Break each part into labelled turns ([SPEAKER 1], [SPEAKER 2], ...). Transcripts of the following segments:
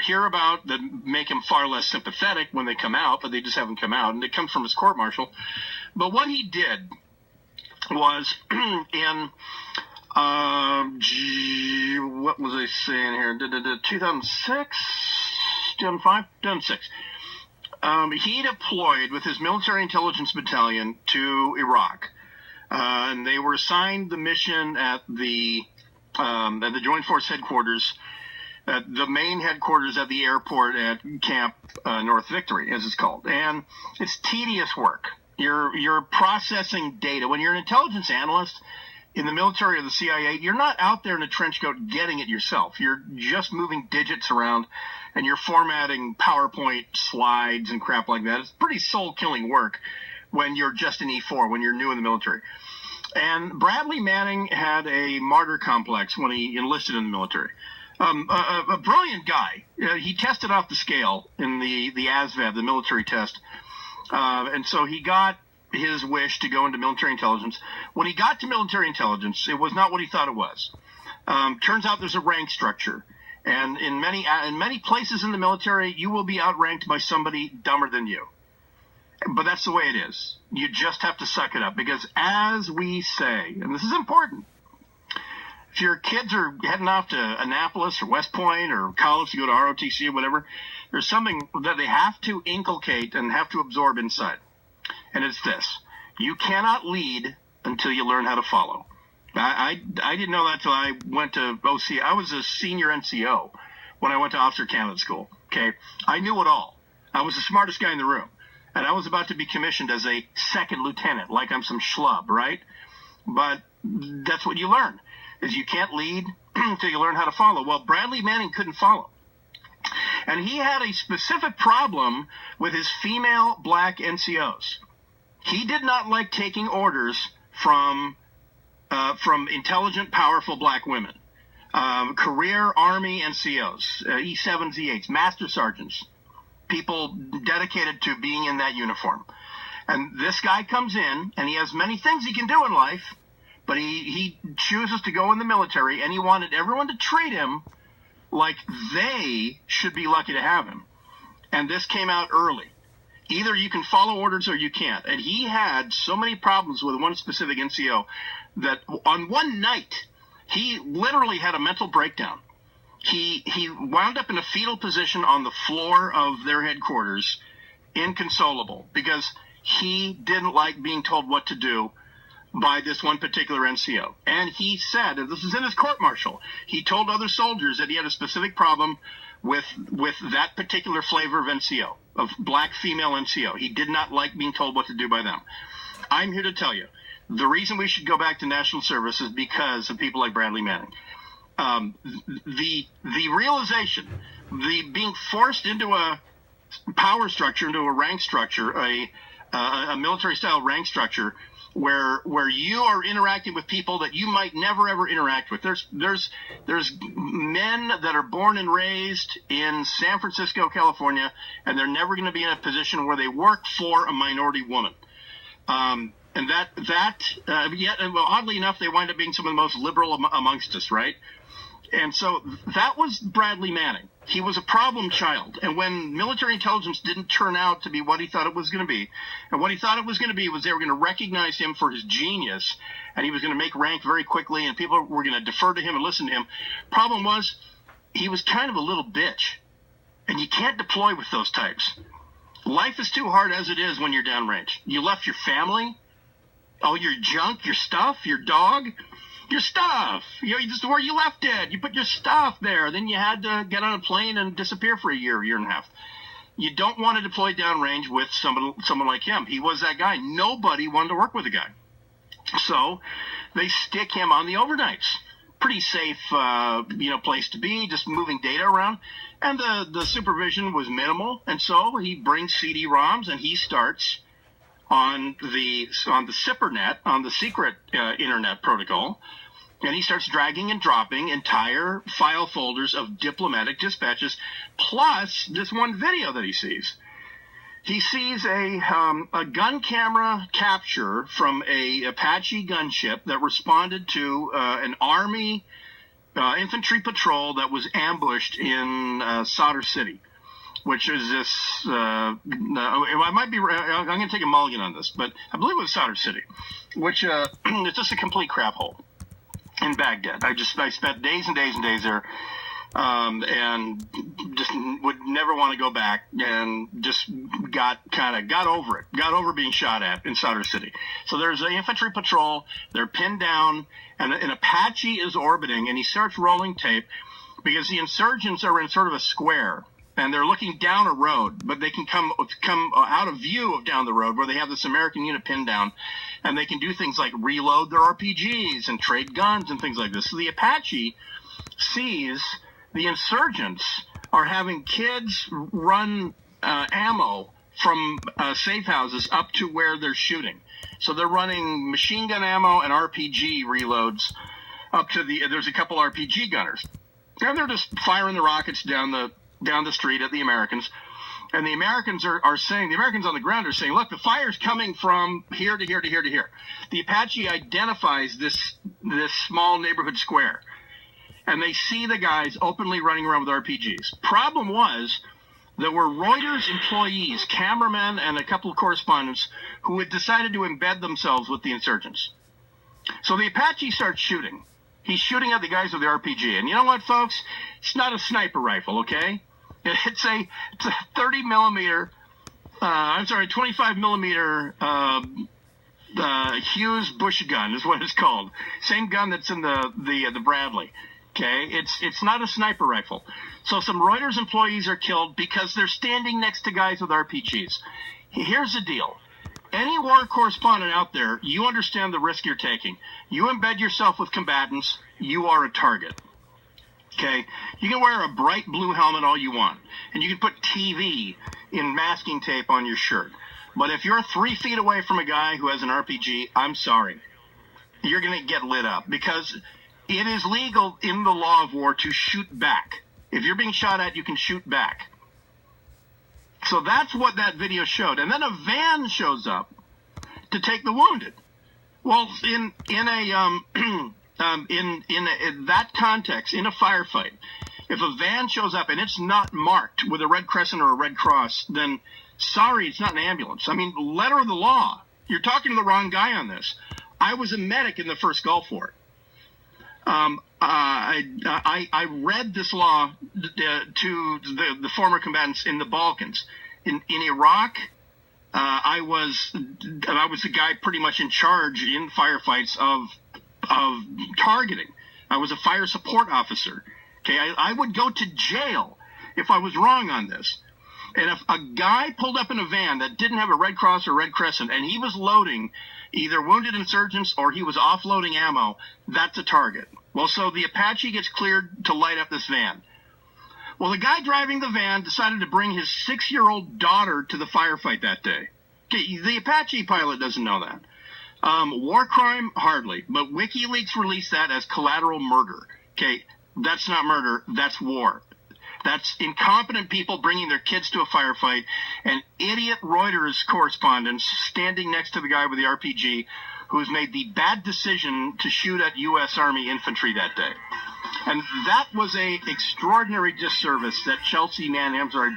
[SPEAKER 1] hear about that make him far less sympathetic when they come out, but they just haven't come out, and it comes from his court-martial. But what he did was in what was I saying here? 2006, 2005, 2006. He deployed with his military intelligence battalion to Iraq, and they were assigned the mission at the Joint Force headquarters, the main headquarters at the airport at Camp North Victory, as it's called. And it's tedious work. You're processing data. When you're an intelligence analyst in the military or the CIA, you're not out there in a trench coat getting it yourself. You're just moving digits around, and you're formatting PowerPoint slides and crap like that. It's pretty soul-killing work when you're just an E4, when you're new in the military. And Bradley Manning had a martyr complex when he enlisted in the military. A brilliant guy. He tested off the scale in the ASVAB, the military test. And so he got his wish to go into military intelligence. When he got to military intelligence, it was not what he thought it was. Turns out there's a rank structure. And in many places in the military, you will be outranked by somebody dumber than you. But that's the way it is. You just have to suck it up, because as we say, and this is important, if your kids are heading off to Annapolis or West Point or college to go to ROTC or whatever, there's something that they have to inculcate and have to absorb inside. And it's this: you cannot lead until you learn how to follow. I didn't know that till I went to OC. I was a senior NCO when I went to Officer Candidate School. Okay, I knew it all. I was the smartest guy in the room, and I was about to be commissioned as a second lieutenant, like I'm some schlub, right? But that's what you learn, is you can't lead until you learn how to follow. Well, Bradley Manning couldn't follow. And he had a specific problem with his female black NCOs. He did not like taking orders from intelligent, powerful black women. Career Army NCOs, E7s, E8s, Master Sergeants, people dedicated to being in that uniform. And this guy comes in, and he has many things he can do in life, but he chooses to go in the military, and he wanted everyone to treat him like they should be lucky to have him. And this came out early. Either you can follow orders or you can't. And he had so many problems with one specific NCO that on one night, he literally had a mental breakdown. He wound up in a fetal position on the floor of their headquarters, inconsolable, because he didn't like being told what to do by this one particular NCO. And he said, and this is in his court-martial, he told other soldiers that he had a specific problem with that particular flavor of NCO, of black female NCO. He did not like being told what to do by them. I'm here to tell you, the reason we should go back to national service is because of people like Bradley Manning. The realization, the being forced into a power structure, into a rank structure, a military-style rank structure, where you are interacting with people that you might never ever interact with. There's men that are born and raised in San Francisco, California, and they're never going to be in a position where they work for a minority woman. And well, oddly enough, they wind up being some of the most liberal amongst us, right? And so that was Bradley Manning. He was a problem child. And when military intelligence didn't turn out to be what he thought it was going to be, and what he thought it was going to be was they were going to recognize him for his genius, and he was going to make rank very quickly, and people were going to defer to him and listen to him. Problem was, he was kind of a little bitch. And you can't deploy with those types. Life is too hard as it is when you're downrange. You left your family, all your junk, your stuff, your dog, your stuff. You just where you left it. You put your stuff there. Then you had to get on a plane and disappear for a year and a half. You don't want to deploy downrange with someone like him. He was that guy. Nobody wanted to work with the guy. So they stick him on the overnights. Pretty safe, place to be, just moving data around. And the supervision was minimal. And so he brings CD-ROMs and he starts on the SIPRnet, on the secret internet protocol, and he starts dragging and dropping entire file folders of diplomatic dispatches, plus this one video that he sees. He sees a gun camera capture from a Apache gunship that responded to an Army infantry patrol that was ambushed in Solder City, which is this, I might be, I'm going to take a mulligan on this, but I believe it was Solder City, which it's just a complete crap hole in Baghdad. I spent days and days and days there, and just would never want to go back, and just got over being shot at in Solder City. So there's an infantry patrol, they're pinned down, and an Apache is orbiting, and he starts rolling tape because the insurgents are in sort of a square, and they're looking down a road, but they can come out of view of down the road where they have this American unit pinned down, and they can do things like reload their RPGs and trade guns and things like this. So the Apache sees the insurgents are having kids run ammo from safe houses up to where they're shooting. So they're running machine gun ammo and RPG reloads up to there's a couple RPG gunners. And they're just firing the rockets down the street at the Americans. And the Americans are saying, the Americans on the ground are saying, look, the fire's coming from here to here to here to here. The Apache identifies this small neighborhood square. And they see the guys openly running around with RPGs. Problem was, there were Reuters employees, cameramen, and a couple of correspondents who had decided to embed themselves with the insurgents. So the Apache starts shooting. He's shooting at the guys with the RPG. And you know what, folks? It's not a sniper rifle, okay? It's a 30 millimeter, 25 millimeter Hughes Bush gun is what it's called. Same gun that's in the Bradley. Okay, it's not a sniper rifle. So some Reuters employees are killed because they're standing next to guys with RPGs. Here's the deal. Any war correspondent out there, you understand the risk you're taking. You embed yourself with combatants, you are a target. Okay, you can wear a bright blue helmet all you want, and you can put TV in masking tape on your shirt. But if you're 3 feet away from a guy who has an RPG, I'm sorry. You're going to get lit up because it is legal in the law of war to shoot back. If you're being shot at, you can shoot back. So that's what that video showed. And then a van shows up to take the wounded. Well, in that context, in a firefight, if a van shows up and it's not marked with a red crescent or a red cross, then sorry, it's not an ambulance. I mean, letter of the law. You're talking to the wrong guy on this. I was a medic in the first Gulf War. I read this law to the former combatants in the Balkans. In Iraq, I was the guy pretty much in charge in firefights of targeting. I was a fire support officer. Okay, I would go to jail if I was wrong on this. And if a guy pulled up in a van that didn't have a Red Cross or Red Crescent and he was loading either wounded insurgents or he was offloading ammo, that's a target. Well, so the Apache gets cleared to light up this van. Well, the guy driving the van decided to bring his 6-year-old daughter to the firefight that day. Okay, the Apache pilot doesn't know that. War crime, hardly. But WikiLeaks released that as collateral murder. Okay, that's not murder, that's war. That's incompetent people bringing their kids to a firefight and idiot Reuters correspondents standing next to the guy with the RPG who's made the bad decision to shoot at U.S. Army infantry that day. And that was a extraordinary disservice that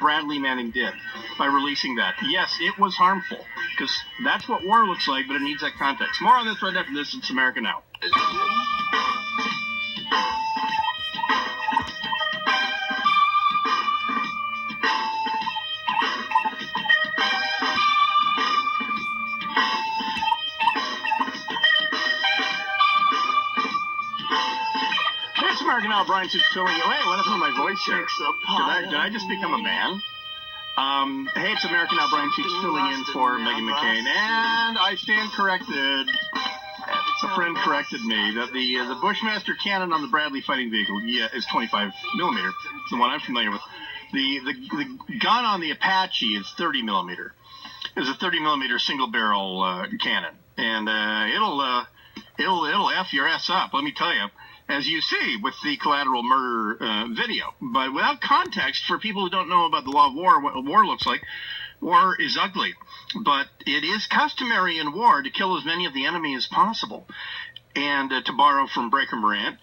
[SPEAKER 1] Bradley Manning did by releasing that. Yes, it was harmful, because that's what war looks like, but it needs that context. More on this right after this. It's America Now. America Now, Bryan Suits filling in. Hey, what happened to my voice here? Did I just become a man? Hey, it's America Now, Bryan Suits filling in for Meghan McCain, and I stand corrected. A friend corrected me that the Bushmaster cannon on the Bradley fighting vehicle is 25 millimeter. It's the one I'm familiar with. The gun on the Apache is 30 millimeter. It's a 30 millimeter single barrel cannon, and it'll F your ass up. Let me tell you. As you see with the Collateral Murder video. But without context, for people who don't know about the law of war, what war looks like, war is ugly. But it is customary in war to kill as many of the enemy as possible. And to borrow from Breaker Morant,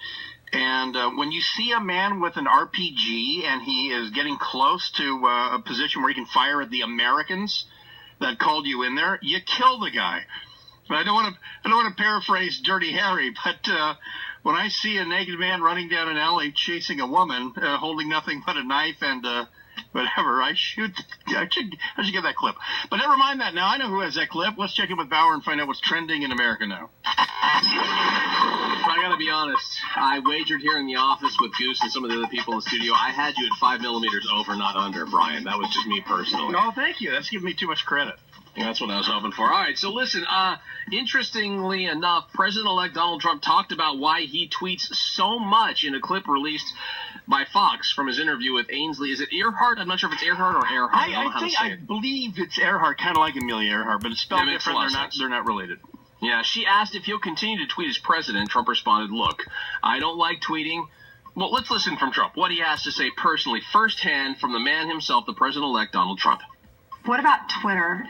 [SPEAKER 1] And when you see a man with an RPG and he is getting close to a position where he can fire at the Americans that called you in there, you kill the guy. But I don't want to paraphrase Dirty Harry, but when I see a naked man running down an alley chasing a woman holding nothing but a knife and whatever, I should get that clip. But never mind that now. I know who has that clip. Let's check in with Bauer and find out what's trending in America now.
[SPEAKER 2] I gotta be honest. I wagered here in the office with Goose and some of the other people in the studio. I had you at 5 millimeters over, not under, Brian. That was just me personally.
[SPEAKER 1] No, thank you. That's giving me too much credit.
[SPEAKER 2] That's what I was hoping for. All right, so listen, interestingly enough, President-elect Donald Trump talked about why he tweets so much in a clip released by Fox from his interview with Ainsley. Is it Earhart? I'm not sure if it's Earhart or Earhart.
[SPEAKER 1] I believe it's Earhart, kind of like Amelia Earhart, but it's spelled different. They're not related.
[SPEAKER 2] Yeah, she asked if he'll continue to tweet as president. Trump responded, "Look, I don't like tweeting." Well, let's listen from Trump, what he has to say personally, firsthand from the man himself, the President-elect Donald Trump.
[SPEAKER 3] What about Twitter?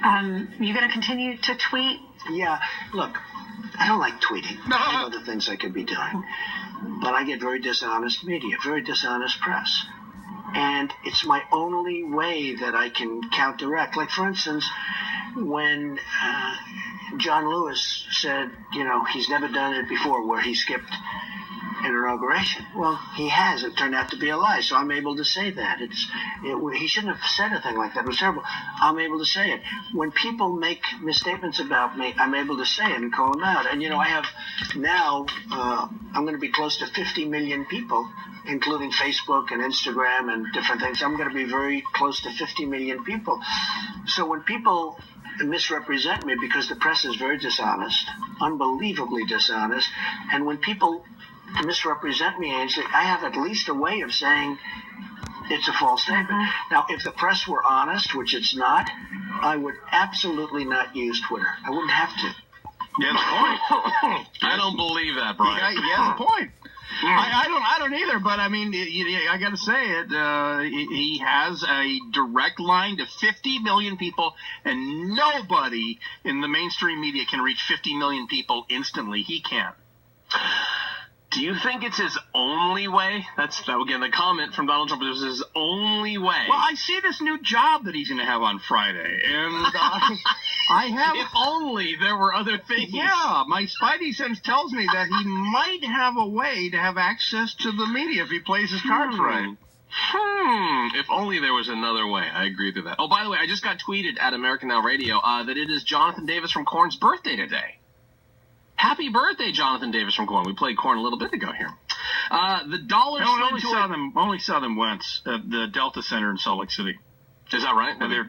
[SPEAKER 3] You going to continue to tweet?
[SPEAKER 4] Yeah, look, I don't like tweeting. I have other things I could be doing. But I get very dishonest media, very dishonest press. And it's my only way that I can counteract. Like, for instance, when John Lewis said, he's never done it before where he skipped an inauguration. Well, he has. It turned out to be a lie, so I'm able to say that. He shouldn't have said a thing like that. It was terrible. I'm able to say it. When people make misstatements about me, I'm able to say it and call them out. And, I have now, I'm going to be close to 50 million people, including Facebook and Instagram and different things. I'm going to be very close to 50 million people. So when people misrepresent me, because the press is very dishonest, unbelievably dishonest, and when people misrepresent me, Ainsley, I have at least a way of saying it's a false statement. Mm-hmm. Now, if the press were honest, which it's not, I would absolutely not use Twitter. I wouldn't have to.
[SPEAKER 1] Yeah, the point.
[SPEAKER 2] I don't believe that, Brian.
[SPEAKER 1] Yeah, the point. I don't either, but I mean, I got to say it. He has a direct line to 50 million people, and nobody in the mainstream media can reach 50 million people instantly. He can.
[SPEAKER 2] Do you think it's his only way? That's, again, the comment from Donald Trump. It was his only way.
[SPEAKER 1] Well, I see this new job that he's going to have on Friday, and I have...
[SPEAKER 2] If only there were other things.
[SPEAKER 1] Yeah, my spidey sense tells me that he might have a way to have access to the media if he plays his cards right.
[SPEAKER 2] If only there was another way. I agree with that. Oh, by the way, I just got tweeted at American Now Radio that it is Jonathan Davis from Korn's birthday today. Happy birthday, Jonathan Davis from Korn. We played Korn a little bit ago here. The dollar
[SPEAKER 1] only saw them once at the Delta Center in Salt Lake City.
[SPEAKER 2] Is that right?
[SPEAKER 1] They're